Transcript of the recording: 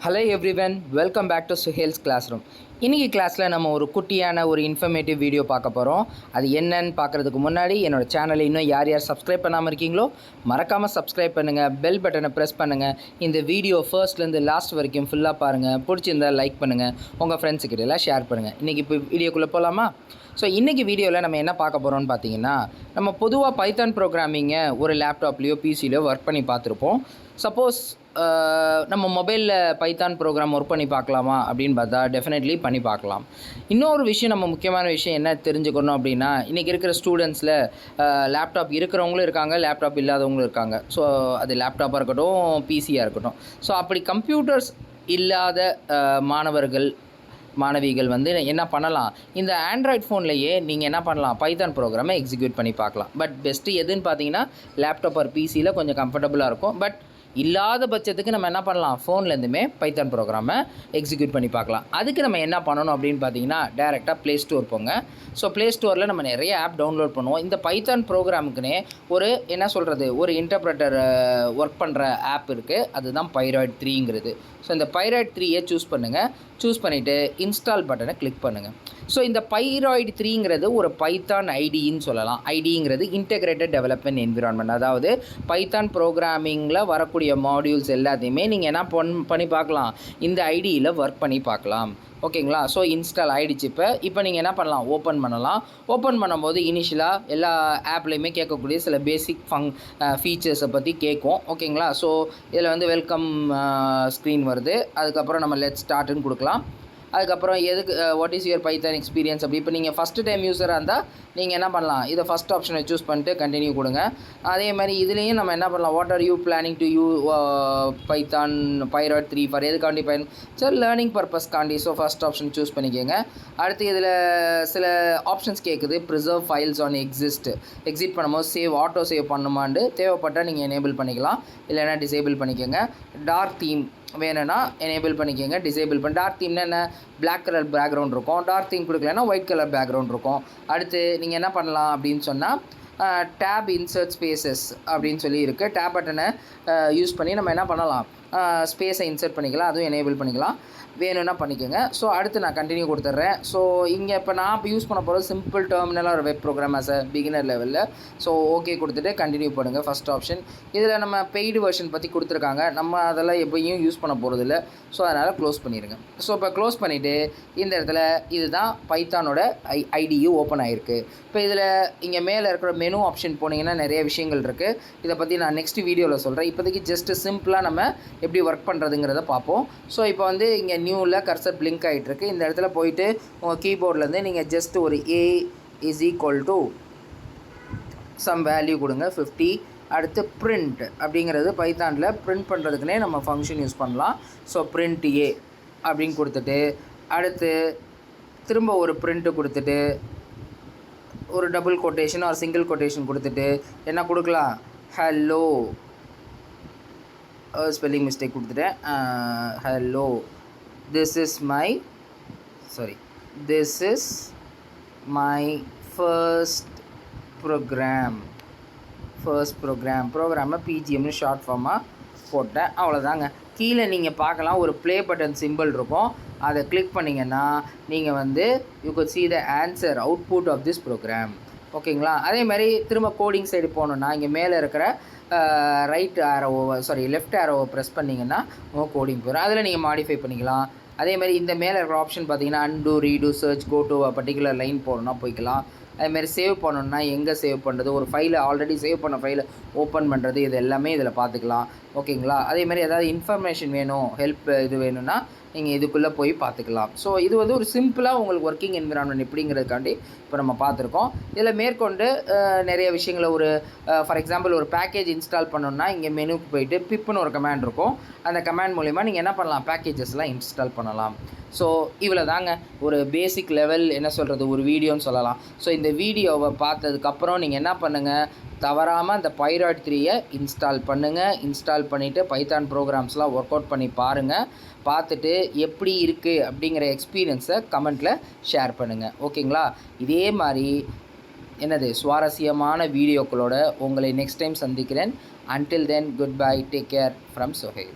Hello everyone, welcome back to Suhail's classroom. இன்னைக்கு கிளாஸ்ல நம்ம ஒரு குட்டியான ஒரு இன்ஃபர்மேட்டிவ் வீடியோ பார்க்க போறோம். அது என்னன்னு பார்க்கிறதுக்கு முன்னாடி என்னோட சேனலை இன்னும் யார் சப்ஸ்கிரைப் பண்ணாம இருக்கீங்களோ மறக்காம சப்ஸ்கிரைப் பண்ணுங்க, பெல் பட்டனை பிரஸ் பண்ணுங்க. இந்த வீடியோ ஃபர்ஸ்ட்ல இருந்து லாஸ்ட் வரைக்கும் ஃபுல்லா பாருங்க. பிடிச்சிருந்தா லைக் பண்ணுங்க. உங்க ஃப்ரெண்ட்ஸ் கிட்ட எல்லாம் ஷேர் பண்ணுங்க. இன்னைக்கு இப்போ வீடியோக்குள்ள போலாமா? ஸோ இன்றைக்கி வீடியோவில் நம்ம என்ன பார்க்க போகிறோம்னு பார்த்தீங்கன்னா, நம்ம பொதுவாக பைத்தான் ப்ரோக்ராமிங்கை ஒரு லேப்டாப்லேயோ பிசிலையோ ஒர்க் பண்ணி பார்த்துருப்போம். சப்போஸ் நம்ம மொபைலில் பைத்தான் ப்ரோக்ராம் ஒர்க் பண்ணி பார்க்கலாமா அப்படின்னு பார்த்தா டெஃபினெட்லி பண்ணி பார்க்கலாம். இன்னொரு விஷயம், நம்ம முக்கியமான விஷயம் என்ன தெரிஞ்சுக்கணும் அப்படின்னா, இன்றைக்கி இருக்கிற ஸ்டூடெண்ட்ஸில் லேப்டாப் இருக்கிறவங்களும் இருக்காங்க, லேப்டாப் இல்லாதவங்களும் இருக்காங்க. ஸோ அது லேப்டாப்பாக இருக்கட்டும், பிசியாக இருக்கட்டும். ஸோ அப்படி கம்ப்யூட்டர்ஸ் இல்லாத மாணவிகள் வந்து என்ன பண்ணலாம், இந்த ஆண்ட்ராய்ட் ஃபோன்லேயே நீங்கள் என்ன பண்ணலாம், பைத்தான் ப்ரோக்ராமை எக்ஸிக்யூட் பண்ணி பார்க்கலாம். பட் பெஸ்ட்டு எதுன்னு பார்த்தீங்கன்னா, லேப்டாப் ஆர் பிசியில் கொஞ்சம் கம்ஃபர்டபுளாக இருக்கும். பட் இல்லாத பட்சத்துக்கு நம்ம என்ன பண்ணலாம், ஃபோன்லேருந்துமே பைத்தான் ப்ரோக்ராமை எக்ஸிக்யூட் பண்ணி பார்க்கலாம். அதுக்கு நம்ம என்ன பண்ணணும் அப்படின்னு பார்த்தீங்கன்னா, டேரெக்டாக ப்ளே ஸ்டோர் போங்க. ஸோ ப்ளே ஸ்டோரில் நம்ம நிறைய ஆப் டவுன்லோட் பண்ணுவோம். இந்த பைத்தான் ப்ரோக்ராமுக்குன்னே ஒரு இன்டர்ப்ரெட்டர் ஒர்க் பண்ணுற ஆப் இருக்குது. அதுதான் pyroid3ங்கிறது. ஸோ இந்த pyroid3யை சூஸ் பண்ணுங்கள். சூஸ் பண்ணிவிட்டு இன்ஸ்டால் பட்டனை கிளிக் பண்ணுங்கள். ஸோ இந்த pyroid3ங்கிறது ஒரு பைத்தான் ஐடின்னு சொல்லலாம். ஐடிங்கிறது இன்டெகிரேட்டட் டெவலப்மெண்ட் என்விரான்மெண்ட். அதாவது பைத்தான் ப்ரோக்ராமிங்கில் வரக்கூடிய மாடியூல்ஸ் எல்லாத்தையுமே நீங்கள் என்ன பண்ணி பார்க்கலாம், இந்த ஐடியில் ஒர்க் பண்ணி பார்க்கலாம். ஓகேங்களா? ஸோ இன்ஸ்டால் ஆகிடுச்சு. இப்போ நீங்கள் என்ன பண்ணலாம், ஓப்பன் பண்ணலாம். ஓப்பன் பண்ணும்போது இனிஷியலாக எல்லா ஆப்லேயுமே கேட்கக்கூடிய சில பேசிக் ஃபீச்சர்ஸை பற்றி கேட்கும். ஓகேங்களா? ஸோ இதில் வந்து வெல்கம் ஸ்க்ரீன் வருது. அதுக்கப்புறம் நம்ம லெட் ஸ்டார்ட்னு கொடுக்கலாம். அதுக்கப்புறம் what is your Python experience அப்படி. இப்போ நீங்கள் ஃபஸ்ட்டு டைம் யூஸராக இருந்தால் நீங்கள் என்ன பண்ணலாம், இதை ஃபஸ்ட் ஆப்ஷனை சூஸ் பண்ணிட்டு கண்டினியூ கொடுங்க. அதே மாதிரி இதுலேயும் நம்ம என்ன பண்ணலாம், what are you planning to you Python pyroid3 for எதுக்காண்டி சரி லேர்னிங் பர்பஸ்க்காண்டி. ஸோ ஃபஸ்ட் ஆப்ஷன் சூஸ் பண்ணிக்கோங்க. அடுத்து இதில் சில ஆப்ஷன்ஸ் கேட்குது. ப்ரிசர்வ் ஃபைல்ஸ் ஆன் எக்ஸிட் பண்ணும்போது ஆட்டோ சேவ் பண்ணுமான்னு தேவைப்பட்டால் நீங்கள் எனேபிள் பண்ணிக்கலாம், இல்லைன்னா டிசேபிள் பண்ணிக்கோங்க. டார்க் தீம் வேணும்னா எனேபிள் பண்ணிக்கோங்க, டிசேபிள் பண்ணி. டார்க் தீம்னா என்ன, பிளாக் கலர் பேக்ரவுண்ட் இருக்கும். டார்க் தீம் கொடுக்கலன்னா ஒயிட் கலர் பேக்ரவுண்ட் இருக்கும். அடுத்து நீங்கள் என்ன பண்ணலாம் அப்படின்னு சொன்னால், டேப் இன்சர்ட் ஸ்பேசஸ் அப்படின்னு சொல்லி இருக்குது. டேப் பட்டனை யூஸ் பண்ணி நம்ம என்ன பண்ணலாம், ஸ்பேஸை இன்சர்ட் பண்ணிக்கலாம். அதுவும் எனேபிள் பண்ணிக்கலாம், வேணும்னா பண்ணிக்கோங்க. ஸோ அடுத்து நான் கண்டினியூ கொடுத்துட்றேன். ஸோ இங்கே இப்போ நான் யூஸ் பண்ண போகிறது சிம்பிள் டெர்மினலாக ஒரு web program as a beginner லெவலில். ஸோ ஓகே கொடுத்துட்டு கண்டினியூ பண்ணுங்கள். First option. இதில் நம்ம பெய்டு வெர்ஷன் பற்றி கொடுத்துருக்காங்க. நம்ம அதெல்லாம் எப்போயும் யூஸ் பண்ண போகிறது இல்லை. ஸோ அதனால் க்ளோஸ் பண்ணிடுங்க. ஸோ இப்போ க்ளோஸ் பண்ணிவிட்டு இந்த இடத்துல இதுதான் பைத்தானோட ஐடியும் ஓப்பன் ஆகிருக்கு. இப்போ இதில் இங்கே மேலே இருக்கிற மெனு ஆப்ஷன் போனீங்கன்னா நிறைய விஷயங்கள் இருக்குது. இதை பற்றி நான் நெக்ஸ்ட் வீடியோவில் சொல்கிறேன். இப்போதைக்கு ஜஸ்ட்டு சிம்பிளாக நம்ம எப்படி ஒர்க் பண்ணுறதுங்கிறத பார்ப்போம். ஸோ இப்போ வந்து இங்கே நியூவில் கர்சர் பிளிங்க் ஆகிட்டுருக்கு. இந்த இடத்துல போயிட்டு உங்கள் கீபோர்ட்லேருந்து நீங்கள் ஜஸ்ட் ஒரு A = சம் வேல்யூ கொடுங்க, 50. அடுத்து பிரிண்ட் அப்படிங்கிறது பைத்தானில் பிரிண்ட் பண்ணுறதுக்குனே நம்ம ஃபங்க்ஷன் யூஸ் பண்ணலாம். ஸோ பிரிண்ட் A அப்படின்னு கொடுத்துட்டு, அடுத்து திரும்ப ஒரு பிரிண்ட்டு கொடுத்துட்டு, ஒரு டபுள் கொட்டேஷன் ஒரு சிங்கிள் கொட்டேஷன் கொடுத்துட்டு என்ன கொடுக்கலாம், ஹலோ, ஸ்பெல்லிங் மிஸ்டேக் கொடுத்துட்டேன், hello, this is my first ப்ரோக்ராமை பிஜிஎம்னு ஷார்ட் ஃபார்மாக போட்டேன். அவ்வளோதாங்க. கீழே நீங்கள் பார்க்கலாம் ஒரு ப்ளே பட்டன் சிம்பிள் இருக்கும். அதை கிளிக் பண்ணிங்கன்னா நீங்கள் வந்து you could see the answer output of this program. ஓகேங்களா? அதே மாதிரி திரும்ப கோடிங் சைடு போகணுன்னா இங்கே மேலே இருக்கிற லெஃப்ட் ஆரோவை ப்ரெஸ் பண்ணிங்கன்னா உங்கள் கோடிங் போயிடும். அதில் நீங்கள் மாடிஃபை பண்ணிக்கலாம். அதே மாதிரி இந்த மேலே இருக்கிற ஆப்ஷன் பார்த்தீங்கன்னா undo, redo, search, go to particular line போகணுன்னா போய்க்கலாம். அதேமாதிரி சேவ் பண்ணணுன்னா எங்கே சேவ் பண்ணுறது, ஒரு ஃபைலை ஆல்ரெடி சேவ் பண்ண ஃபைலை ஓப்பன் பண்ணுறது, இது எல்லாமே இதில் பார்த்துக்கலாம். ஓகேங்களா? அதேமாதிரி ஏதாவது இன்ஃபர்மேஷன் வேணும், ஹெல்ப் இது வேணும்னா நீங்கள் இதுக்குள்ளே போய் பார்த்துக்கலாம். ஸோ இது வந்து ஒரு சிம்பிளாக உங்களுக்கு ஒர்க்கிங் என்விரான்மெண்ட் எப்படிங்கிறதுக்காண்டி இப்போ நம்ம பார்த்துருக்கோம். இதில் மேற்கொண்டு நிறைய விஷயங்களை ஃபார் எக்ஸாம்பிள் ஒரு பேக்கேஜ் இன்ஸ்டால் பண்ணணுன்னா இங்கே மெனுக்கு போயிட்டு பிப்னு ஒரு கமாண்ட் இருக்கும். அந்த கமாண்ட் மூலிமா நீங்கள் என்ன பண்ணலாம், பேக்கேஜஸ்லாம் இன்ஸ்டால் பண்ணலாம். ஸோ இவ்வளோ தாங்க ஒரு பேசிக் லெவல் ஒரு வீடியோன்னு சொல்லலாம். ஸோ இந்த வீடியோவை பார்த்ததுக்கப்புறம் நீங்கள் என்ன பண்ணுங்கள், தவறாமல் அந்த pyroid3யை இன்ஸ்டால் பண்ணுங்கள். இன்ஸ்டால் பண்ணிவிட்டு பைத்தான் ப்ரோக்ராம்ஸ்லாம் ஒர்க் அவுட் பண்ணி பாருங்கள். பார்த்துட்டு எப்படி இருக்குது அப்படிங்கிற எக்ஸ்பீரியன்ஸை கமெண்ட்டில் ஷேர் பண்ணுங்கள். ஓகேங்களா? இதே மாதிரி சுவாரஸ்யமான வீடியோக்களோட உங்களை நெக்ஸ்ட் டைம் சந்திக்கிறேன். Until then, goodbye. Take care from Suhail.